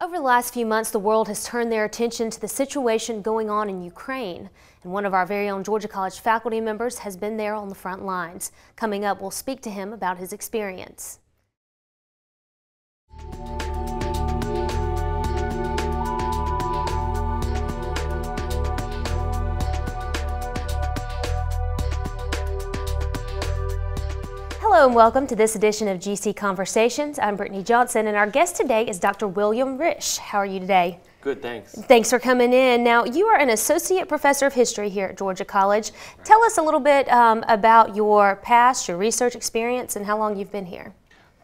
Over the last few months, the world has turned their attention to the situation going on in Ukraine. And one of our very own Georgia College faculty members has been there on the front lines. Coming up, we'll speak to him about his experience. Hello and welcome to this edition of GC Conversations. I'm Brittany Johnson and our guest today is Dr. William Risch. How are you today? Good, thanks. Thanks for coming in. Now, you are an associate professor of history here at Georgia College. Tell us a little bit about your past, your research experience, and how long you've been here.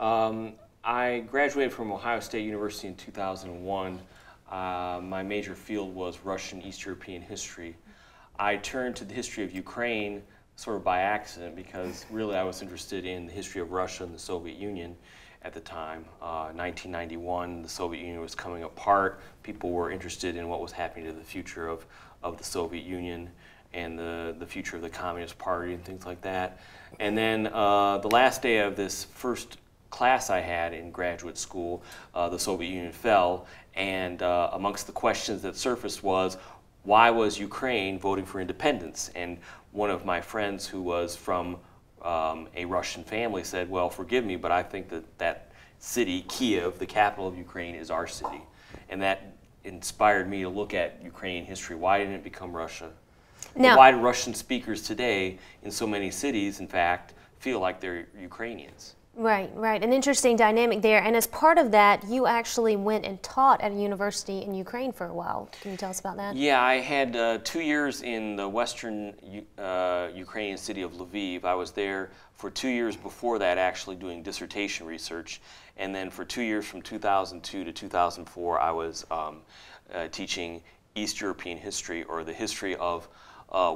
I graduated from Ohio State University in 2001. My major field was Russian East European history. I turned to the history of Ukraine sort of by accident because really I was interested in the history of Russia and the Soviet Union at the time. 1991, the Soviet Union was coming apart. People were interested in what was happening to the future of the Soviet Union and the future of the Communist Party and things like that. And then the last day of this first class I had in graduate school, the Soviet Union fell, and amongst the questions that surfaced was, why was Ukraine voting for independence? And one of my friends who was from a Russian family said, well, forgive me, but I think that city, Kiev, the capital of Ukraine, is our city. And that inspired me to look at Ukrainian history. Why didn't it become Russia? Now, why do Russian speakers today in so many cities, in fact, feel like they're Ukrainians? Right, right. An interesting dynamic there. And as part of that, you actually went and taught at a university in Ukraine for a while. Can you tell us about that? Yeah, I had 2 years in the western Ukrainian city of Lviv. I was there for 2 years before that, actually doing dissertation research. And then for 2 years from 2002 to 2004, I was teaching East European history, or the history of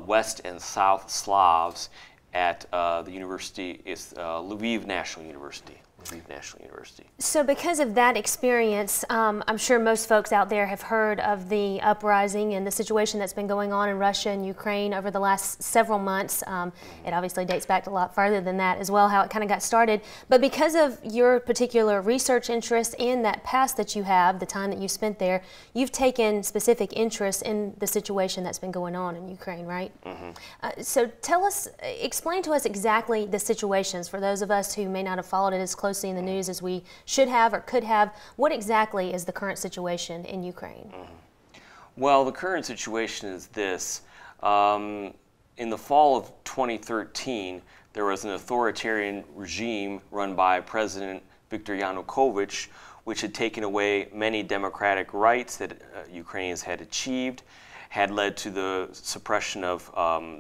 West and South Slavs, at the university. It's Lviv National University. Lviv National University. So because of that experience, I'm sure most folks out there have heard of the uprising and the situation that's been going on in Russia and Ukraine over the last several months. It obviously dates back a lot farther than that as well, how it kind of got started. But because of your particular research interest and that past that you have, the time that you spent there, you've taken specific interest in the situation that's been going on in Ukraine, right? Mm-hmm. So tell us, explain to us exactly the situations for those of us who may not have followed it as closely in the news as we should have or could have. What exactly is the current situation in Ukraine? Mm-hmm. Well, the current situation is this. In the fall of 2013, there was an authoritarian regime run by President Viktor Yanukovych, which had taken away many democratic rights that Ukrainians had achieved, had led to the suppression of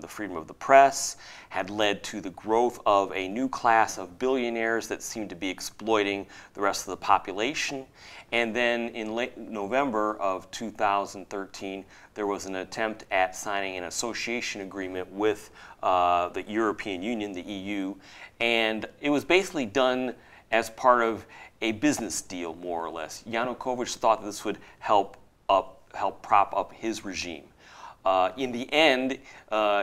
the freedom of the press, had led to the growth of a new class of billionaires that seemed to be exploiting the rest of the population. And then in late November of 2013, there was an attempt at signing an association agreement with the European Union, the EU, and it was basically done as part of a business deal, more or less. Yanukovych thought that this would help prop up his regime. In the end,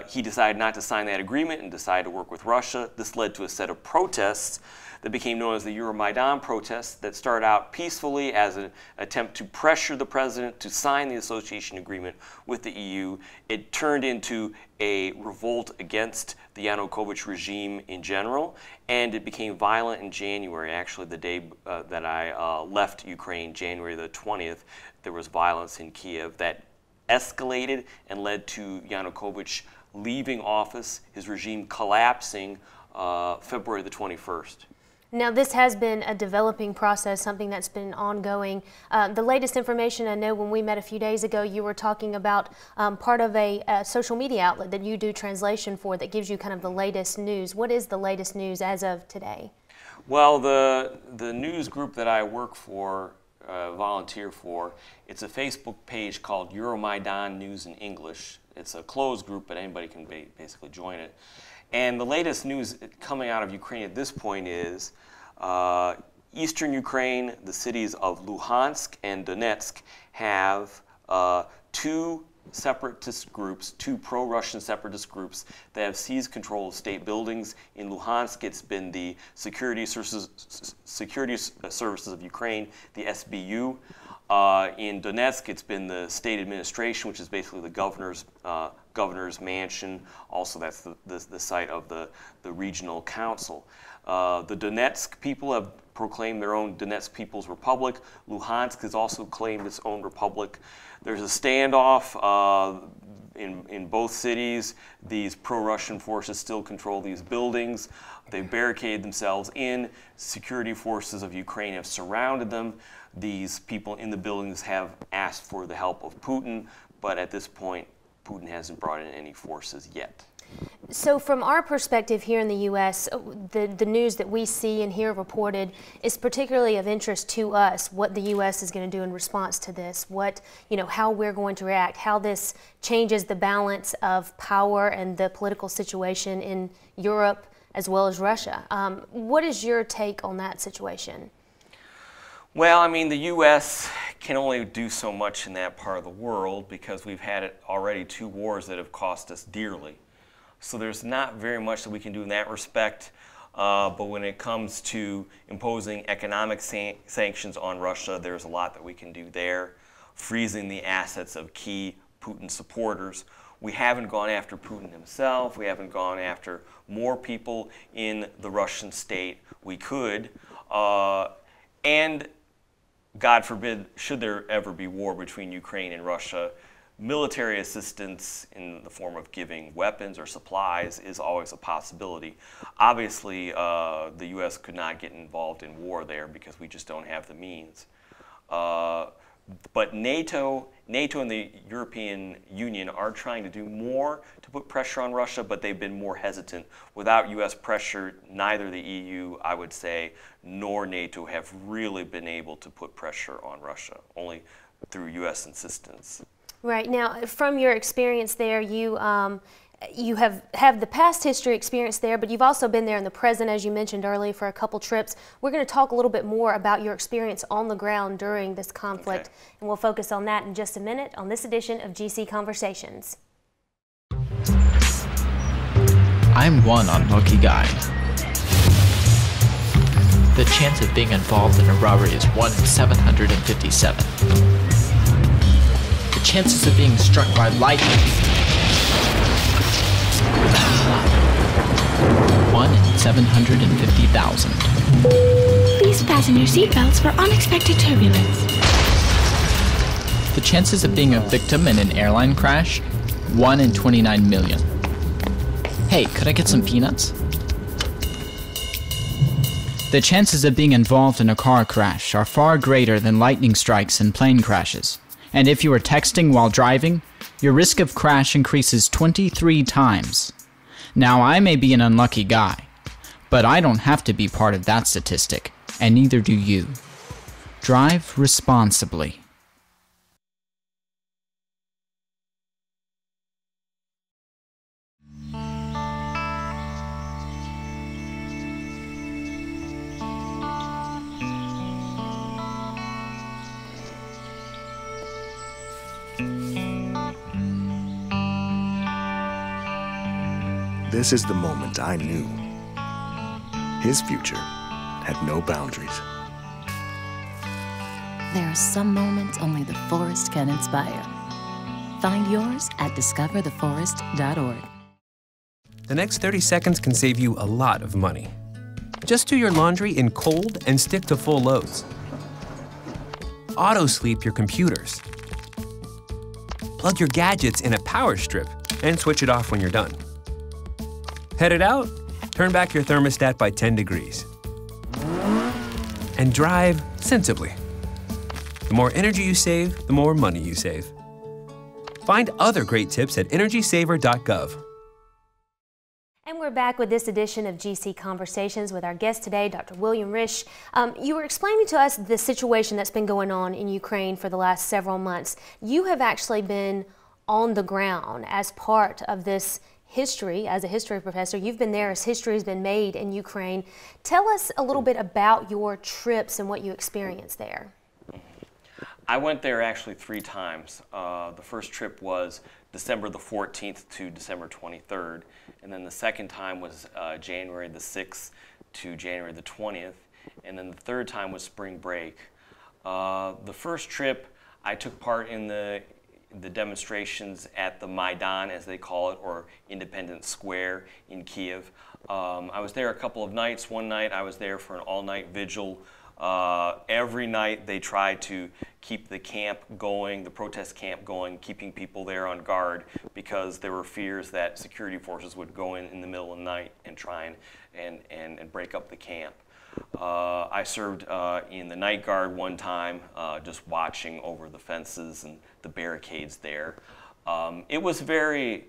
he decided not to sign that agreement and decided to work with Russia. This led to a set of protests that became known as the Euromaidan protests that started out peacefully as an attempt to pressure the president to sign the association agreement with the EU. It turned into a revolt against the Yanukovych regime in general, and it became violent in January. Actually, the day that I left Ukraine, January the 20th, there was violence in Kiev that escalated and led to Yanukovych leaving office, his regime collapsing February the 21st. Now, this has been a developing process, something that's been ongoing. The latest information, I know when we met a few days ago, you were talking about part of a social media outlet that you do translation for that gives you kind of the latest news. What is the latest news as of today? Well, the news group that I work for, volunteer for, it's a Facebook page called Euromaidan News in English. It's a closed group, but anybody can basically join it. And the latest news coming out of Ukraine at this point is eastern Ukraine, the cities of Luhansk and Donetsk have two separatist groups, two pro-Russian separatist groups that have seized control of state buildings. In Luhansk, it's been the Security Services of Ukraine, the SBU. In Donetsk, it's been the state administration, which is basically the governor's mansion. Also, that's the site of the regional council. The Donetsk people have proclaimed their own Donetsk People's Republic. Luhansk has also claimed its own republic. There's a standoff in both cities. These pro-Russian forces still control these buildings. They barricade themselves in. Security forces of Ukraine have surrounded them. These people in the buildings have asked for the help of Putin, but at this point, Putin hasn't brought in any forces yet. So from our perspective here in the U.S., the news that we see and hear reported is particularly of interest to us, what the U.S. is going to do in response to this, how we're going to react, how this changes the balance of power and the political situation in Europe as well as Russia. What is your take on that situation? Well, I mean, the U.S. can only do so much in that part of the world because we've had already 2 wars that have cost us dearly. So there's not very much that we can do in that respect. But when it comes to imposing economic sanctions on Russia, there's a lot that we can do there. Freezing the assets of key Putin supporters. We haven't gone after Putin himself. We haven't gone after more people in the Russian state. We could. And God forbid, should there ever be war between Ukraine and Russia, military assistance in the form of giving weapons or supplies is always a possibility. Obviously, the U.S. could not get involved in war there because we just don't have the means. But NATO and the European Union are trying to do more to put pressure on Russia, but they've been more hesitant. Without U.S. pressure, neither the EU, I would say, nor NATO have really been able to put pressure on Russia, only through U.S. insistence. Right. Now, from your experience there, you have the past history experience there, but you've also been there in the present, as you mentioned earlier, for a couple trips. We're going to talk a little bit more about your experience on the ground during this conflict, and we'll focus on that in just a minute on this edition of GC Conversations. I'm one unlucky guy. The chance of being involved in a robbery is 1 in 757. The chances of being struck by lightning, 1 in 750,000. Please fasten your seatbelts for unexpected turbulence. The chances of being a victim in an airline crash, 1 in 29 million. Hey, could I get some peanuts? The chances of being involved in a car crash are far greater than lightning strikes and plane crashes. And if you are texting while driving, your risk of crash increases 23 times. Now, I may be an unlucky guy, but I don't have to be part of that statistic, and neither do you. Drive responsibly. This is the moment I knew. His future had no boundaries. There are some moments only the forest can inspire. Find yours at discovertheforest.org. The next 30 seconds can save you a lot of money. Just do your laundry in cold and stick to full loads. Auto-sleep your computers. Plug your gadgets in a power strip and switch it off when you're done. Headed out? Turn back your thermostat by 10 degrees. And drive sensibly. The more energy you save, the more money you save. Find other great tips at energysaver.gov. And we're back with this edition of GC Conversations with our guest today, Dr. William Risch. You were explaining to us the situation that's been going on in Ukraine for the last several months. You have actually been on the ground as part of this history, as a history professor. You've been there as history has been made in Ukraine. Tell us a little bit about your trips and what you experienced there. I went there actually 3 times. The first trip was December the 14th to December 23rd, and then the second time was January the 6th to January the 20th, and then the third time was spring break. The first trip, I took part in the demonstrations at the Maidan, as they call it, or Independence Square in Kiev. I was there a couple of nights. One night I was there for an all-night vigil. Every night they tried to keep the camp going, the protest camp going, keeping people there on guard because there were fears that security forces would go in the middle of the night and try and break up the camp. I served in the night guard one time, just watching over the fences and the barricades there. It was very,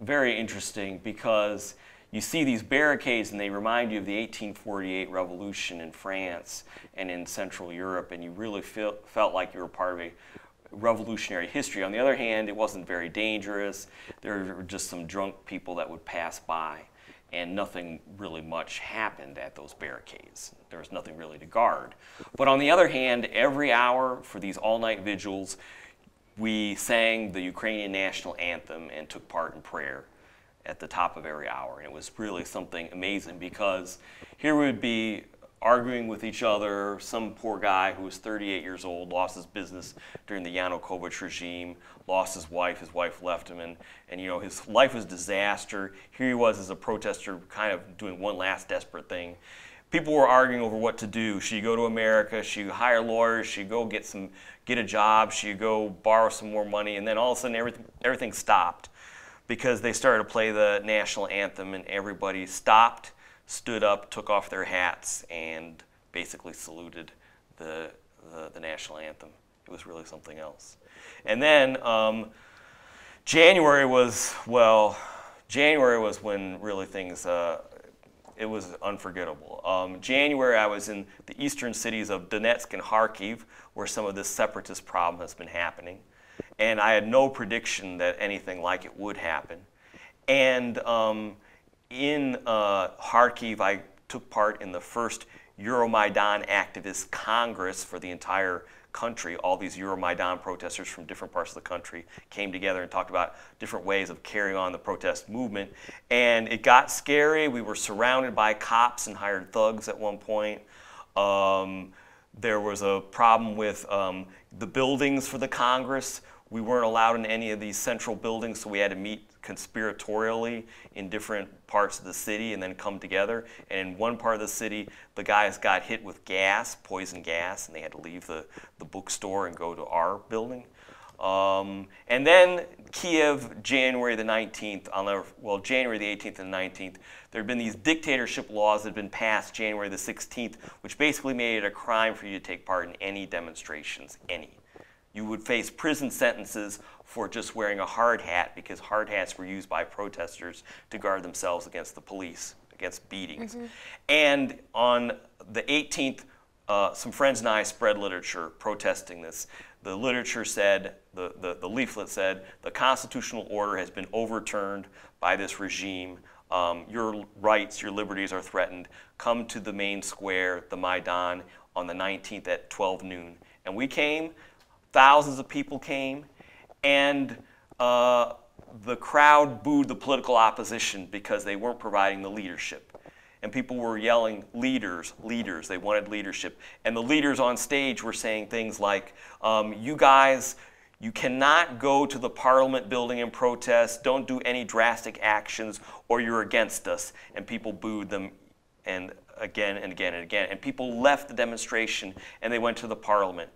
very interesting because you see these barricades and they remind you of the 1848 revolution in France and in Central Europe, and you really felt like you were part of a revolutionary history. On the other hand, it wasn't very dangerous. There were just some drunk people that would pass by, and nothing really much happened at those barricades. There was nothing really to guard. But on the other hand, every hour for these all-night vigils, we sang the Ukrainian national anthem and took part in prayer at the top of every hour. And it was really something amazing because here we would be arguing with each other. Some poor guy who was 38 years old, lost his business during the Yanukovych regime, lost his wife left him, and you know, his life was a disaster. Here he was as a protester kind of doing one last desperate thing. People were arguing over what to do. Should you go to America? Should you hire lawyers? Should you go get a job? Should you go borrow some more money? And then all of a sudden everything stopped because they started to play the national anthem, and everybody stopped, stood up, took off their hats, and basically saluted the national anthem. It was really something else. And then January was when really things, it was unforgettable. January, I was in the eastern cities of Donetsk and Kharkiv, where some of this separatist problem has been happening. And I had no prediction that anything like it would happen. And in Kharkiv, I took part in the first Euromaidan activist congress for the entire country. All these Euromaidan protesters from different parts of the country came together and talked about different ways of carrying on the protest movement. And it got scary. We were surrounded by cops and hired thugs at one point. There was a problem with the buildings for the Congress. We weren't allowed in any of these central buildings, so we had to meet conspiratorially in different parts of the city and then come together. And in one part of the city, the guys got hit with gas, poison gas, and they had to leave the bookstore and go to our building. And then Kiev, January the 19th, January the 18th and the 19th, there had been these dictatorship laws that had been passed January the 16th, which basically made it a crime for you to take part in any demonstrations, any. You would face prison sentences for just wearing a hard hat because hard hats were used by protesters to guard themselves against the police, against beatings. Mm-hmm. And on the 18th, some friends and I spread literature protesting this. The literature said, the leaflet said, the constitutional order has been overturned by this regime. Your rights, your liberties are threatened. Come to the main square, the Maidan, on the 19th at 12 noon. And we came. Thousands of people came, and the crowd booed the political opposition because they weren't providing the leadership. And people were yelling, leaders, leaders. They wanted leadership. And the leaders on stage were saying things like, you guys, you cannot go to the Parliament building and protest. Don't do any drastic actions or you're against us. And people booed them and again and again and again. And people left the demonstration and they went to the Parliament.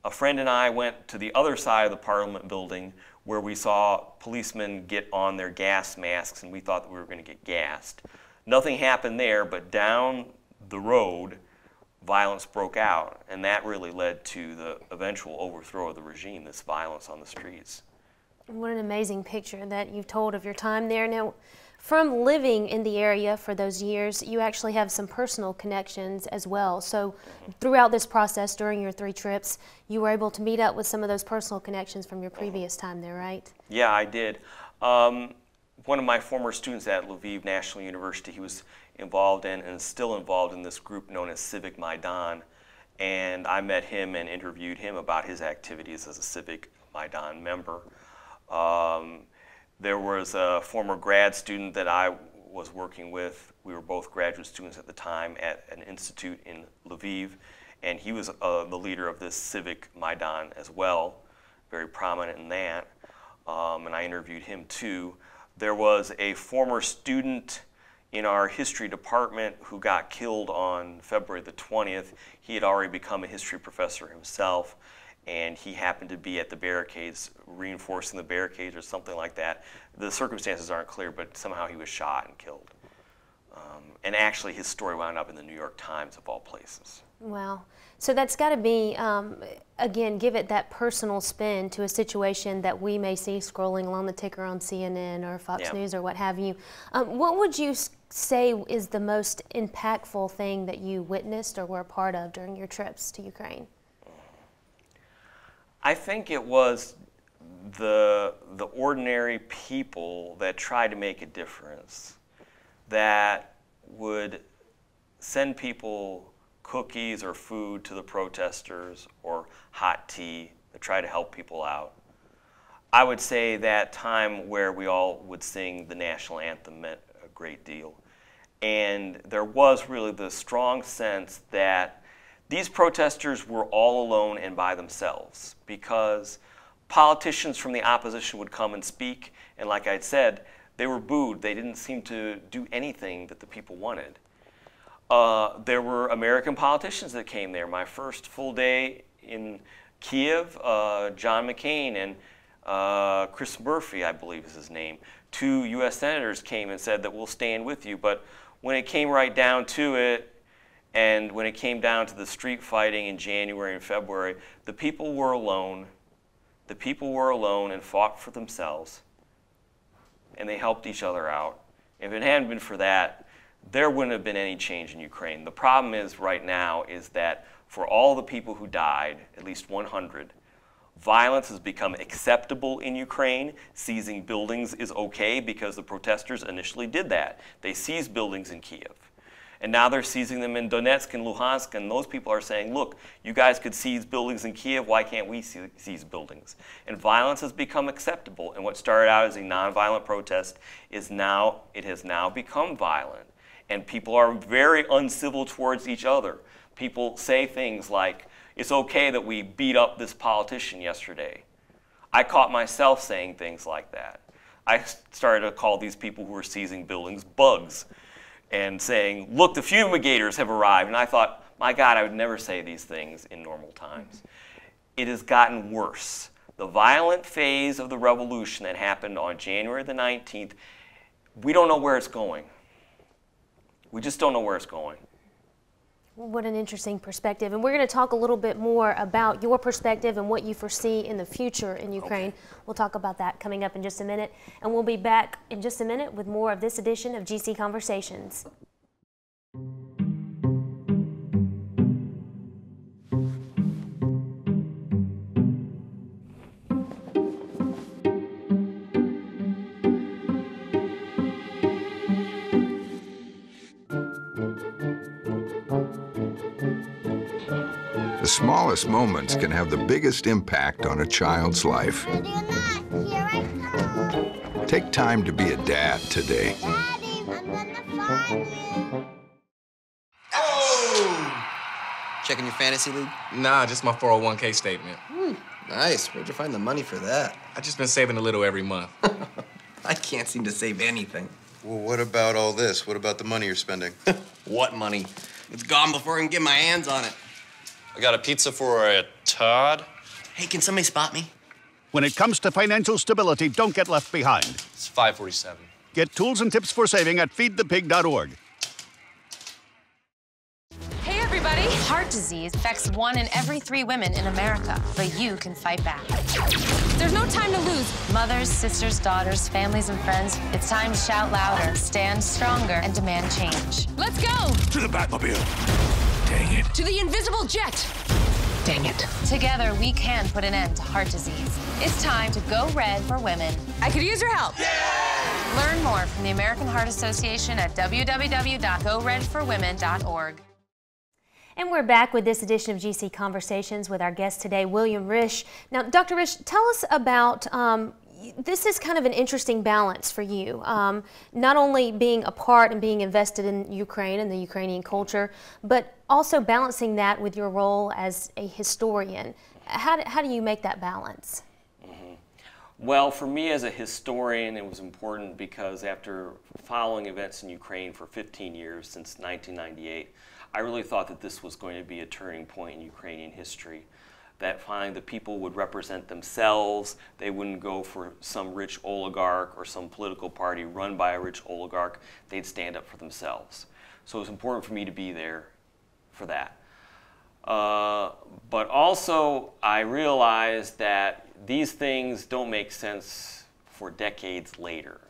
A friend and I went to the other side of the Parliament building where we saw policemen get on their gas masks and we thought that we were going to get gassed. Nothing happened there, but down the road, violence broke out, and that really led to the eventual overthrow of the regime, this violence on the streets. What an amazing picture that you've told of your time there. Now, from living in the area for those years, you actually have some personal connections as well. So throughout this process, during your 3 trips, you were able to meet up with some of those personal connections from your previous time there, right? Yeah, I did. One of my former students at Lviv National University, he was involved in and is still involved in this group known as Civic Maidan. And I met him and interviewed him about his activities as a Civic Maidan member. There was a former grad student that I was working with. We were both graduate students at the time at an institute in Lviv. and he was the leader of this civic Maidan as well, very prominent in that, and I interviewed him too. There was a former student in our history department who got killed on February the 20th. He had already become a history professor himself, and he happened to be at the barricades, reinforcing the barricades or something like that. The circumstances aren't clear, but somehow he was shot and killed. And actually his story wound up in the New York Times of all places. Wow. So that's got to be, again, give it that personal spin to a situation that we may see scrolling along the ticker on CNN or Fox News or what have you. What would you say is the most impactful thing that you witnessed or were a part of during your trips to Ukraine? I think it was the ordinary people that tried to make a difference, that would send people cookies or food to the protesters or hot tea to try to help people out. I would say that time where we all would sing the national anthem meant a great deal. And there was really the strong sense that these protesters were all alone and by themselves, because politicians from the opposition would come and speak, and like I'd said, they were booed. They didn't seem to do anything that the people wanted. There were American politicians that came there. My first full day in Kiev, John McCain and Chris Murphy, I believe is his name, 2 U.S. senators came and said that we'll stand with you. But when it came right down to it, and when it came down to the street fighting in January and February, the people were alone. The people were alone and fought for themselves, and they helped each other out. If it hadn't been for that, there wouldn't have been any change in Ukraine. The problem is right now is that for all the people who died, at least 100, violence has become acceptable in Ukraine. Seizing buildings is okay because the protesters initially did that. They seized buildings in Kiev. And now they're seizing them in Donetsk and Luhansk, and those people are saying, look, you guys could seize buildings in Kiev, why can't we seize buildings? And violence has become acceptable, and what started out as a nonviolent protest has now become violent. And people are very uncivil towards each other. People say things like, it's okay that we beat up this politician yesterday. I caught myself saying things like that. I started to call these people who were seizing buildings bugs, and saying, look, the fumigators have arrived. And I thought, my God, I would never say these things in normal times. It has gotten worse. The violent phase of the revolution that happened on January the 19th, we don't know where it's going. We just don't know where it's going. What an interesting perspective. And we're going to talk a little bit more about your perspective and what you foresee in the future in Ukraine. Okay. We'll talk about that coming up in just a minute. And we'll be back in just a minute with more of this edition of GC Conversations. The smallest moments can have the biggest impact on a child's life. Take time to be a dad today. Daddy, I'm gonna find you. Oh! Checking your fantasy league? Nah, just my 401k statement. Nice. Where'd you find the money for that? I just been saving a little every month. I can't seem to save anything. Well, what about all this? What about the money you're spending? What money? It's gone before I can get my hands on it. I got a pizza for a Todd. Hey, can somebody spot me? When it comes to financial stability, don't get left behind. It's 547. Get tools and tips for saving at feedthepig.org. Hey, everybody. Heart disease affects 1 in every 3 women in America, but you can fight back. There's no time to lose. Mothers, sisters, daughters, families, and friends, it's time to shout louder, stand stronger, and demand change. Let's go! To the Batmobile. Dang it. To the invisible jet! Dang it. Together, we can put an end to heart disease. It's time to go red for women. I could use your help. Yeah! Learn more from the American Heart Association at www.goredforwomen.org. And we're back with this edition of GC Conversations with our guest today, William Risch. Now, Dr. Risch, tell us about this is kind of an interesting balance for you, not only being a part and being invested in Ukraine and the Ukrainian culture, but also balancing that with your role as a historian. How do you make that balance? Well, for me as a historian, it was important because after following events in Ukraine for 15 years, since 1998, I really thought that this was going to be a turning point in Ukrainian history. That finally the people would represent themselves. They wouldn't go for some rich oligarch or some political party run by a rich oligarch. They'd stand up for themselves. So it was important for me to be there for that. But also I realized that these things don't make sense for decades later.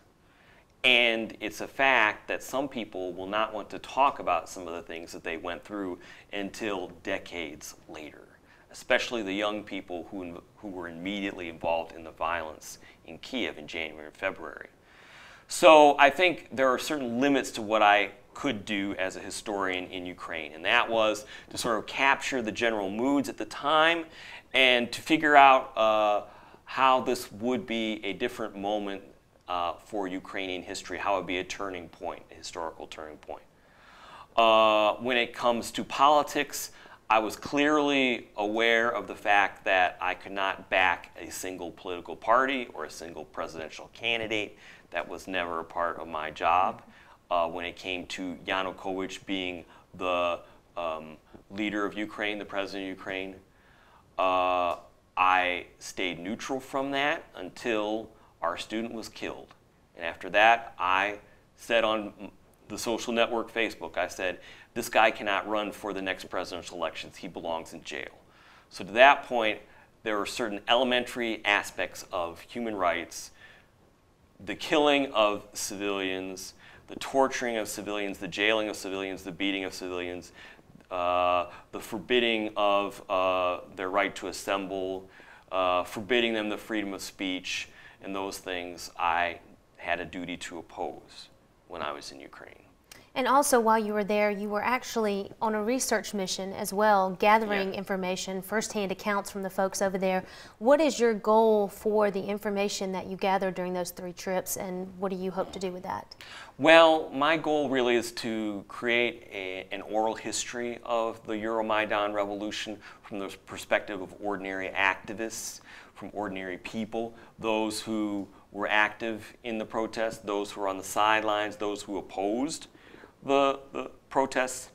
And it's a fact that some people will not want to talk about some of the things that they went through until decades later, especially the young people who were immediately involved in the violence in Kiev in January and February. So I think there are certain limits to what I could do as a historian in Ukraine, and that was to sort of capture the general moods at the time and to figure out how this would be a different moment for Ukrainian history, how it would be a turning point, a historical turning point. When it comes to politics, I was clearly aware of the fact that I could not back a single political party or a single presidential candidate. That was never a part of my job. When it came to Yanukovych being the leader of Ukraine, the president of Ukraine, I stayed neutral from that until our student was killed. And after that, I said on the social network Facebook, I said, this guy cannot run for the next presidential elections. He belongs in jail. So to that point, there are certain elementary aspects of human rights, the killing of civilians, the torturing of civilians, the jailing of civilians, the beating of civilians, the forbidding of their right to assemble, forbidding them the freedom of speech, and those things I had a duty to oppose when I was in Ukraine. And also, while you were there, you were actually on a research mission as well, gathering information, firsthand accounts from the folks over there. What is your goal for the information that you gathered during those 3 trips, and what do you hope to do with that? Well, my goal really is to create an oral history of the Euromaidan revolution from the perspective of ordinary activists, from ordinary people, those who were active in the protests, those who were on the sidelines, those who opposed the protests.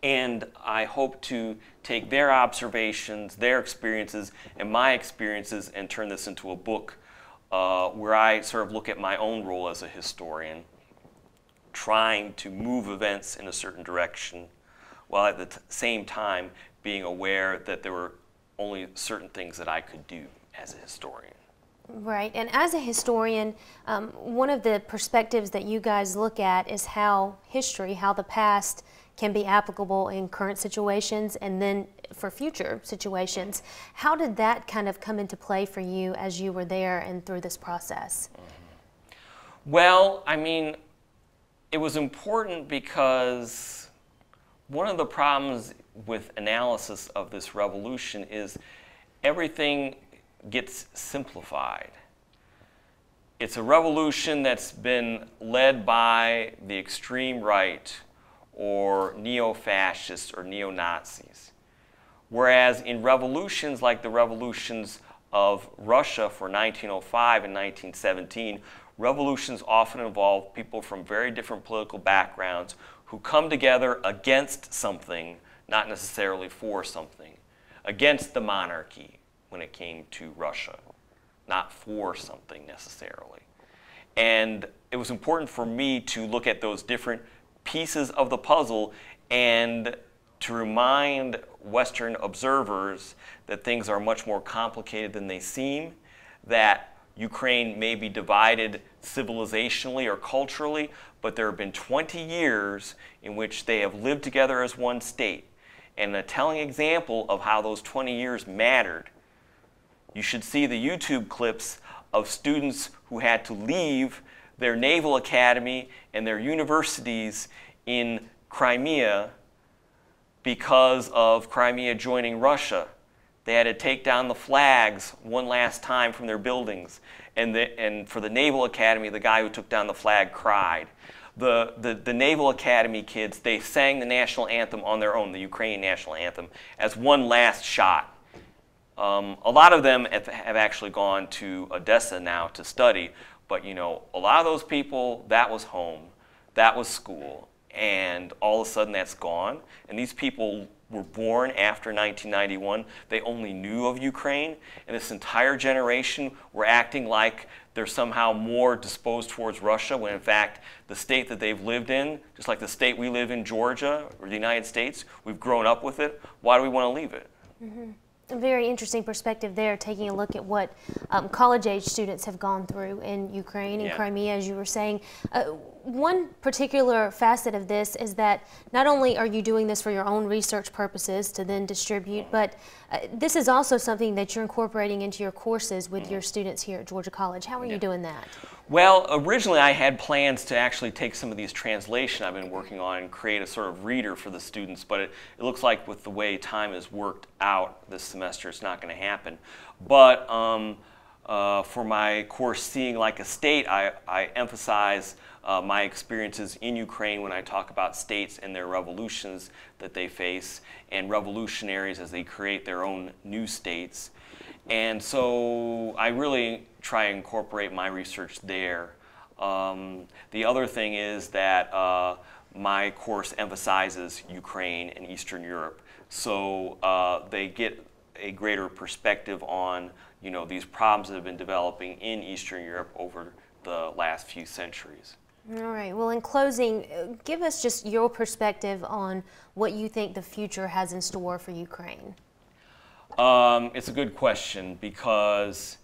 And I hope to take their observations, their experiences, and my experiences and turn this into a book where I sort of look at my own role as a historian, trying to move events in a certain direction, while at the same time being aware that there were only certain things that I could do as a historian. Right, and as a historian, one of the perspectives that you guys look at is how history, how the past can be applicable in current situations and then for future situations. How did that kind of come into play for you as you were there and through this process? Well, I mean, it was important because one of the problems with analysis of this revolution is everything gets simplified. It's a revolution that's been led by the extreme right or neo-fascists or neo-Nazis. Whereas in revolutions like the revolutions of Russia for 1905 and 1917, revolutions often involve people from very different political backgrounds who come together against something, not necessarily for something, against the monarchy when it came to Russia, not for something necessarily. And it was important for me to look at those different pieces of the puzzle and to remind Western observers that things are much more complicated than they seem, that Ukraine may be divided civilizationally or culturally, but there have been 20 years in which they have lived together as one state. And a telling example of how those 20 years mattered, you should see the YouTube clips of students who had to leave their naval academy and their universities in Crimea because of Crimea joining Russia. They had to take down the flags one last time from their buildings. And for the Naval Academy, the guy who took down the flag cried. The Naval Academy kids, they sang the national anthem on their own, the Ukrainian national anthem, as one last shot. A lot of them have actually gone to Odessa now to study, but you know, a lot of those people, that was home, that was school, and all of a sudden that's gone. And these people were born after 1991. They only knew of Ukraine, and this entire generation were acting like they're somehow more disposed towards Russia, when in fact the state that they've lived in, just like the state we live in, Georgia, or the United States, we've grown up with it. Why do we want to leave it? Mm-hmm. A very interesting perspective there, taking a look at what college-age students have gone through in Ukraine and Crimea, as you were saying. One particular facet of this is that not only are you doing this for your own research purposes to then distribute, but this is also something that you're incorporating into your courses with your students here at Georgia College. How are you doing that? Well, originally I had plans to actually take some of these translations I've been working on and create a sort of reader for the students, but it looks like with the way time has worked out this semester, it's not going to happen. But for my course, Seeing Like a State, I emphasize my experiences in Ukraine when I talk about states and their revolutions that they face, and revolutionaries as they create their own new states. And so I really try and incorporate my research there. The other thing is that my course emphasizes Ukraine and Eastern Europe, so they get a greater perspective on, you know, these problems that have been developing in Eastern Europe over the last few centuries. All right. Well, in closing, give us just your perspective on what you think the future has in store for Ukraine. It's a good question, because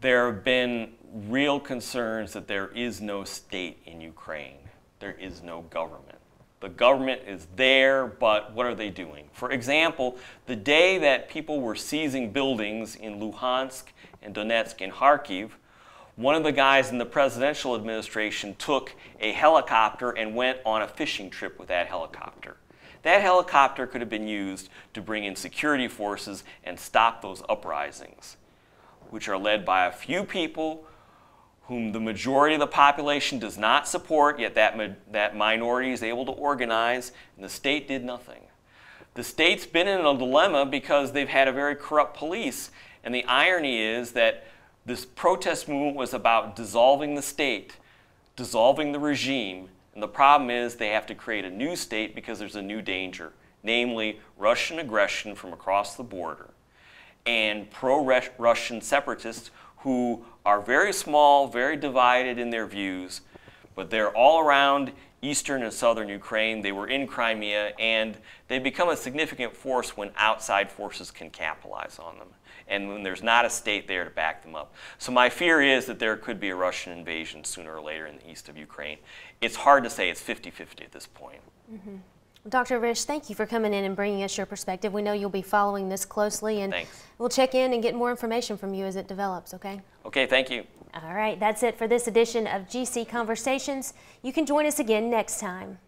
there have been real concerns that there is no state in Ukraine. There is no government. The government is there, but what are they doing? For example, the day that people were seizing buildings in Luhansk and Donetsk and Kharkiv, one of the guys in the presidential administration took a helicopter and went on a fishing trip with that helicopter. That helicopter could have been used to bring in security forces and stop those uprisings, which are led by a few people whom the majority of the population does not support, yet that minority is able to organize, and the state did nothing. The state's been in a dilemma because they've had a very corrupt police, and the irony is that this protest movement was about dissolving the state, dissolving the regime, and the problem is they have to create a new state because there's a new danger, namely Russian aggression from across the border, and pro-Russian separatists who are very small, very divided in their views, but they're all around eastern and southern Ukraine. They were in Crimea, and they become a significant force when outside forces can capitalize on them, and when there's not a state there to back them up. So my fear is that there could be a Russian invasion sooner or later in the east of Ukraine. It's hard to say. It's 50-50 at this point. Mm-hmm. Dr. Risch, thank you for coming in and bringing us your perspective. We know you'll be following this closely, and we'll check in and get more information from you as it develops, okay? Okay, thank you. All right, that's it for this edition of GC Conversations. You can join us again next time.